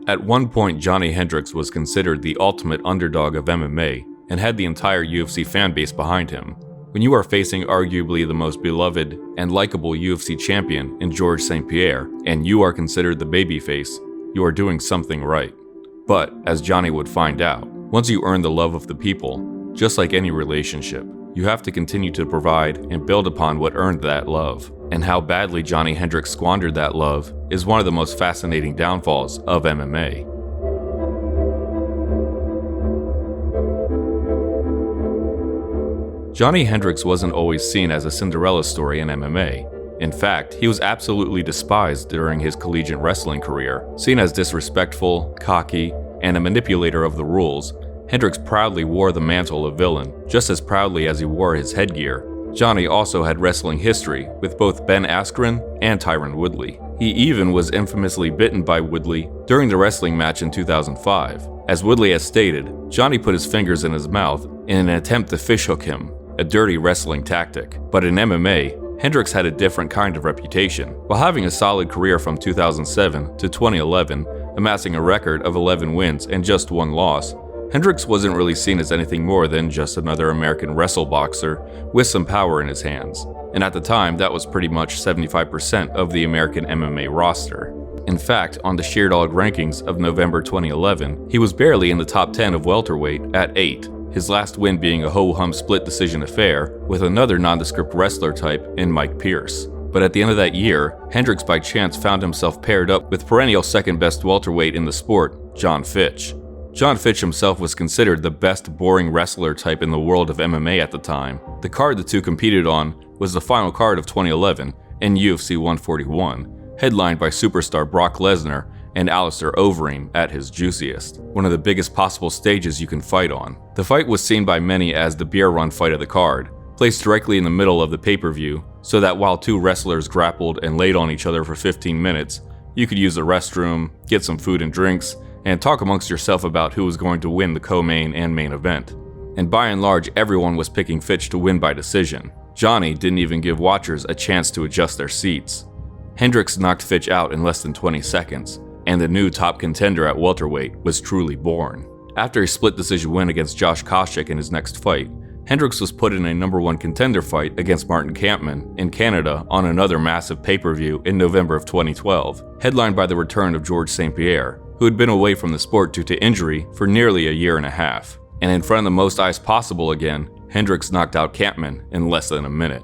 At one point, Johny Hendricks was considered the ultimate underdog of MMA and had the entire UFC fanbase behind him. When you are facing arguably the most beloved and likable UFC champion in Georges St-Pierre, and you are considered the babyface, you are doing something right. But, as Johny would find out, once you earn the love of the people, just like any relationship, you have to continue to provide and build upon what earned that love. And how badly Johny Hendricks squandered that love is one of the most fascinating downfalls of MMA. Johny Hendricks wasn't always seen as a Cinderella story in MMA. In fact, he was absolutely despised during his collegiate wrestling career. Seen as disrespectful, cocky, and a manipulator of the rules, Hendricks proudly wore the mantle of villain, just as proudly as he wore his headgear. Johny also had wrestling history with both Ben Askren and Tyron Woodley. He even was infamously bitten by Woodley during the wrestling match in 2005. As Woodley has stated, Johny put his fingers in his mouth in an attempt to fishhook him, a dirty wrestling tactic. But in MMA, Hendricks had a different kind of reputation. While having a solid career from 2007 to 2011, amassing a record of 11 wins and just 1 loss, Hendricks wasn't really seen as anything more than just another American wrestle boxer with some power in his hands. And at the time, that was pretty much 75% of the American MMA roster. In fact, on the Sheerdog rankings of November 2011, he was barely in the top 10 of welterweight at 8, his last win being a ho-hum split decision affair with another nondescript wrestler type in Mike Pierce. But at the end of that year, Hendricks by chance found himself paired up with perennial second best welterweight in the sport, John Fitch. John Fitch himself was considered the best boring wrestler type in the world of MMA at the time. The card the two competed on was the final card of 2011 in UFC 141, headlined by superstar Brock Lesnar and Alistair Overeem at his juiciest, one of the biggest possible stages you can fight on. The fight was seen by many as the beer run fight of the card, placed directly in the middle of the pay-per-view so that while two wrestlers grappled and laid on each other for 15 minutes, you could use the restroom, get some food and drinks, and talk amongst yourself about who was going to win the co-main and main event. And by and large, everyone was picking Fitch to win by decision. Johny didn't even give watchers a chance to adjust their seats. Hendricks knocked Fitch out in less than 20 seconds, and the new top contender at welterweight was truly born. After a split decision win against Josh Koscheck in his next fight, Hendricks was put in a #1 contender fight against Martin Kampmann in Canada on another massive pay-per-view in November of 2012, headlined by the return of Georges St-Pierre, who had been away from the sport due to injury for nearly a year and a half. And in front of the most eyes possible again, Hendricks knocked out Kampmann in less than a minute.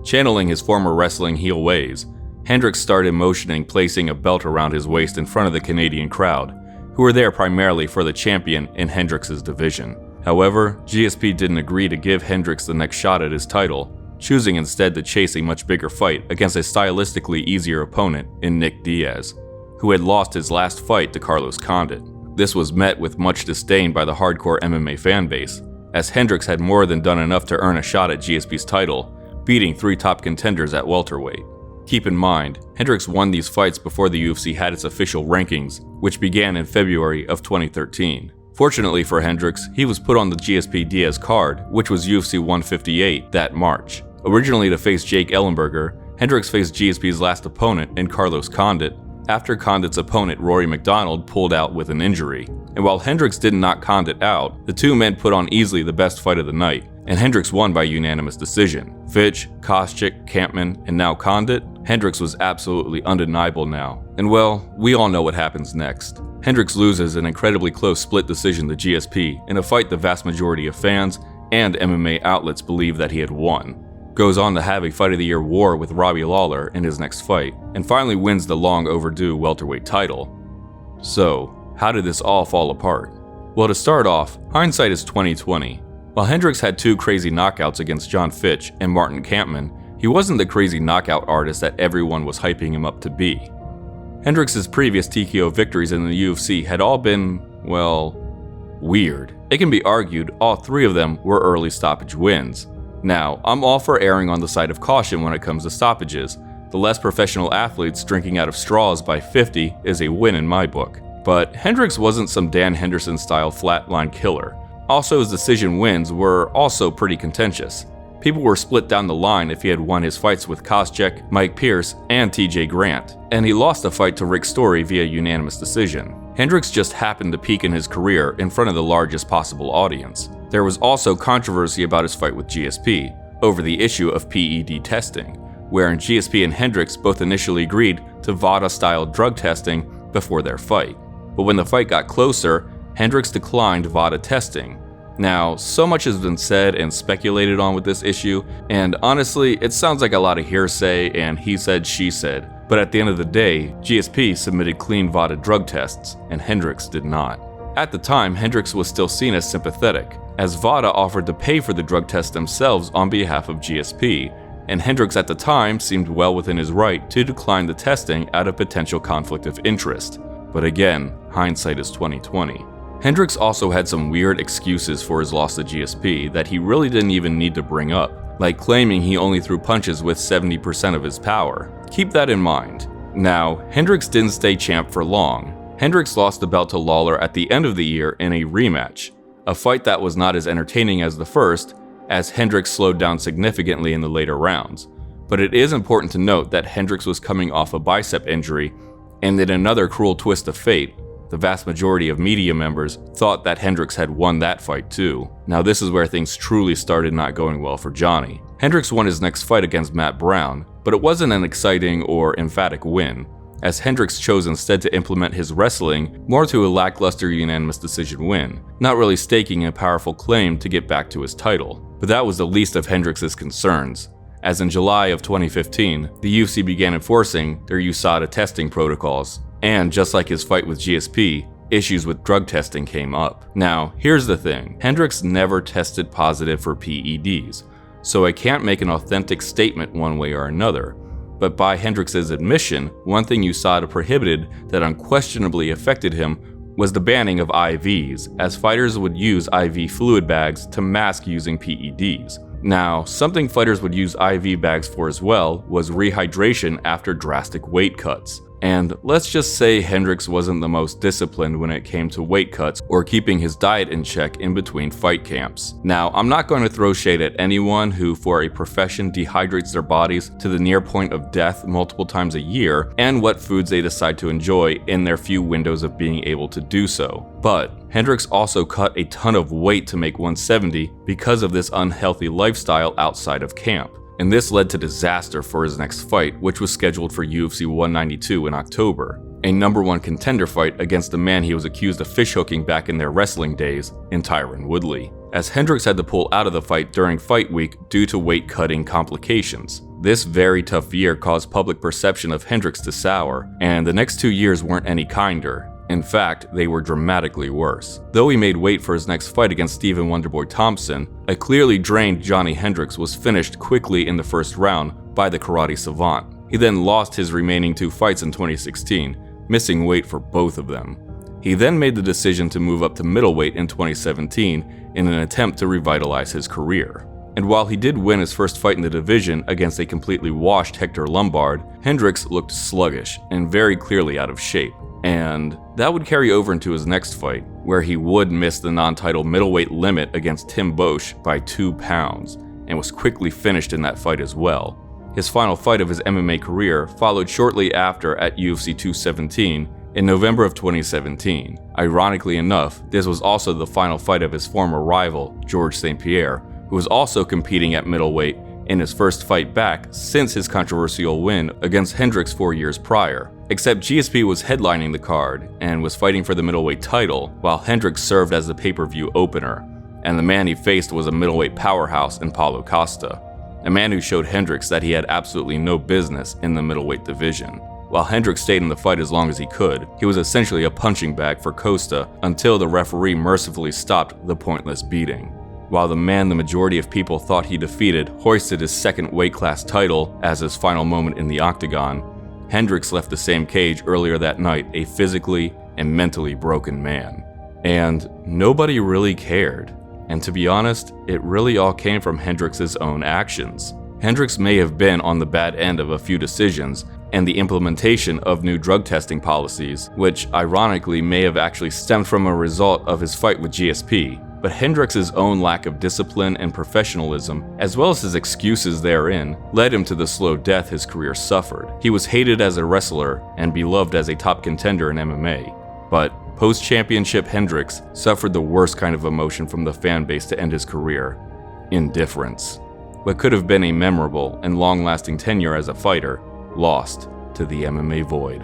Channeling his former wrestling heel ways, Hendricks started motioning placing a belt around his waist in front of the Canadian crowd, who were there primarily for the champion in Hendricks' division. However, GSP didn't agree to give Hendricks the next shot at his title, choosing instead to chase a much bigger fight against a stylistically easier opponent in Nick Diaz, who had lost his last fight to Carlos Condit. This was met with much disdain by the hardcore MMA fanbase, as Hendricks had more than done enough to earn a shot at GSP's title, beating 3 top contenders at welterweight. Keep in mind, Hendricks won these fights before the UFC had its official rankings, which began in February of 2013. Fortunately for Hendricks, he was put on the GSP Diaz card, which was UFC 158 that March. Originally to face Jake Ellenberger, Hendricks faced GSP's last opponent in Carlos Condit, after Condit's opponent Rory McDonald pulled out with an injury. And while Hendricks didn't knock Condit out, the two men put on easily the best fight of the night, and Hendricks won by unanimous decision. Fitch, Koscheck, Kampmann, and now Condit, Hendricks was absolutely undeniable now. And well, we all know what happens next. Hendricks loses an incredibly close split decision to GSP in a fight the vast majority of fans and MMA outlets believe that he had won. Goes on to have a Fight of the Year war with Robbie Lawler in his next fight, and finally wins the long overdue welterweight title. So, how did this all fall apart? Well, to start off, hindsight is 2020. While Hendricks had 2 crazy knockouts against John Fitch and Martin Kampmann, he wasn't the crazy knockout artist that everyone was hyping him up to be. Hendricks' previous TKO victories in the UFC had all been, well, weird. It can be argued all 3 of them were early stoppage wins. Now, I'm all for erring on the side of caution when it comes to stoppages. The less professional athletes drinking out of straws by 50 is a win in my book. But Hendricks wasn't some Dan Henderson-style flatline killer. Also, his decision wins were also pretty contentious. People were split down the line if he had won his fights with Koscheck, Mike Pierce, and TJ Grant, and he lost a fight to Rick Story via unanimous decision. Hendricks just happened to peak in his career in front of the largest possible audience. There was also controversy about his fight with GSP over the issue of PED testing, wherein GSP and Hendricks both initially agreed to VADA-style drug testing before their fight. But when the fight got closer, Hendricks declined VADA testing. Now, so much has been said and speculated on with this issue, and honestly, it sounds like a lot of hearsay and he said, she said. But at the end of the day, GSP submitted clean VADA drug tests, and Hendricks did not. At the time, Hendricks was still seen as sympathetic, as VADA offered to pay for the drug tests themselves on behalf of GSP, and Hendricks at the time seemed well within his right to decline the testing out of potential conflict of interest. But again, hindsight is 20/20. Hendricks also had some weird excuses for his loss to GSP that he really didn't even need to bring up, like claiming he only threw punches with 70% of his power. Keep that in mind. Now, Hendricks didn't stay champ for long. Hendricks lost the belt to Lawler at the end of the year in a rematch, a fight that was not as entertaining as the first, as Hendricks slowed down significantly in the later rounds. But it is important to note that Hendricks was coming off a bicep injury, and in another cruel twist of fate, the vast majority of media members thought that Hendricks had won that fight too. Now this is where things truly started not going well for Johny. Hendricks won his next fight against Matt Brown, but it wasn't an exciting or emphatic win, as Hendricks chose instead to implement his wrestling more to a lackluster unanimous decision win, not really staking a powerful claim to get back to his title. But that was the least of Hendricks' concerns, as in July of 2015, the UFC began enforcing their USADA testing protocols, and just like his fight with GSP, issues with drug testing came up. Now, here's the thing, Hendricks never tested positive for PEDs, so I can't make an authentic statement one way or another. But by Hendricks' admission, one thing USADA prohibited that unquestionably affected him was the banning of IVs, as fighters would use IV fluid bags to mask using PEDs. Now, something fighters would use IV bags for as well was rehydration after drastic weight cuts. And let's just say Hendricks wasn't the most disciplined when it came to weight cuts or keeping his diet in check in between fight camps. Now, I'm not going to throw shade at anyone who for a profession dehydrates their bodies to the near point of death multiple times a year and what foods they decide to enjoy in their few windows of being able to do so. But Hendricks also cut a ton of weight to make 170 because of this unhealthy lifestyle outside of camp. And this led to disaster for his next fight, which was scheduled for UFC 192 in October, a #1 contender fight against the man he was accused of fishhooking back in their wrestling days, in Tyron Woodley, as Hendricks had to pull out of the fight during fight week due to weight cutting complications. This very tough year caused public perception of Hendricks to sour, and the next 2 years weren't any kinder. In fact, they were dramatically worse. Though he made weight for his next fight against Stephen Wonderboy Thompson, a clearly drained Johny Hendricks was finished quickly in the first round by the karate savant. He then lost his remaining 2 fights in 2016, missing weight for both of them. He then made the decision to move up to middleweight in 2017 in an attempt to revitalize his career. And while he did win his first fight in the division against a completely washed Hector Lombard, Hendricks looked sluggish and very clearly out of shape. And that would carry over into his next fight, where he would miss the non-title middleweight limit against Tim Boesch by 2 pounds, and was quickly finished in that fight as well. His final fight of his MMA career followed shortly after at UFC 217 in November of 2017. Ironically enough, this was also the final fight of his former rival, George St. Pierre, who was also competing at middleweight in his first fight back since his controversial win against Hendricks 4 years prior. Except GSP was headlining the card and was fighting for the middleweight title, while Hendricks served as the pay-per-view opener, and the man he faced was a middleweight powerhouse in Paulo Costa, a man who showed Hendricks that he had absolutely no business in the middleweight division. While Hendricks stayed in the fight as long as he could, he was essentially a punching bag for Costa until the referee mercifully stopped the pointless beating. While the man the majority of people thought he defeated hoisted his second weight class title as his final moment in the octagon, Hendricks left the same cage earlier that night a physically and mentally broken man. And nobody really cared. And to be honest, it really all came from Hendricks' own actions. Hendricks may have been on the bad end of a few decisions and the implementation of new drug testing policies, which ironically may have actually stemmed from a result of his fight with GSP. But Hendricks' own lack of discipline and professionalism, as well as his excuses therein, led him to the slow death his career suffered. He was hated as a wrestler and beloved as a top contender in MMA. But post-championship Hendricks suffered the worst kind of emotion from the fan base to end his career: indifference. What could have been a memorable and long-lasting tenure as a fighter, lost to the MMA void.